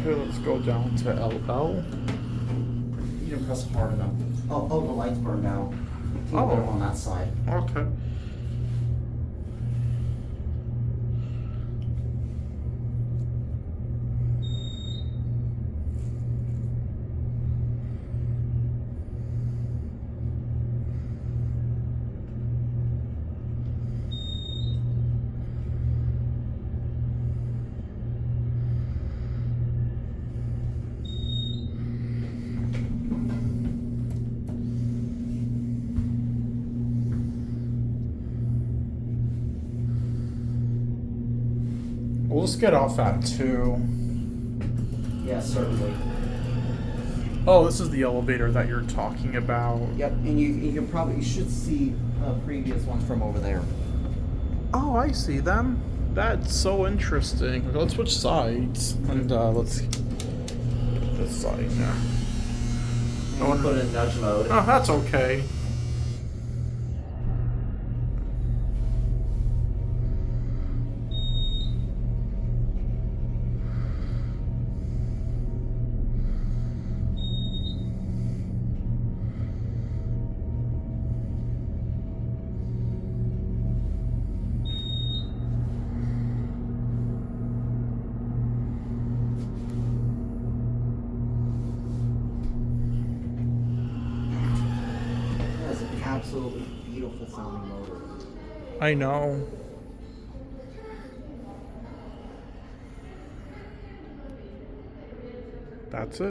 Okay, let's go down to LL. You didn't press hard enough. Oh, the lights burned out. Put them on that side. Okay. We'll just get off at 2. Yeah, certainly. Oh, this is the elevator that you're talking about. Yep, and you should see previous ones from over there. Oh, I see them. That's so interesting. Okay, let's switch sides and let's get this side now. And put it in nudge mode. Oh, that's okay. That's an absolutely beautiful sounding motor. I know. That's it.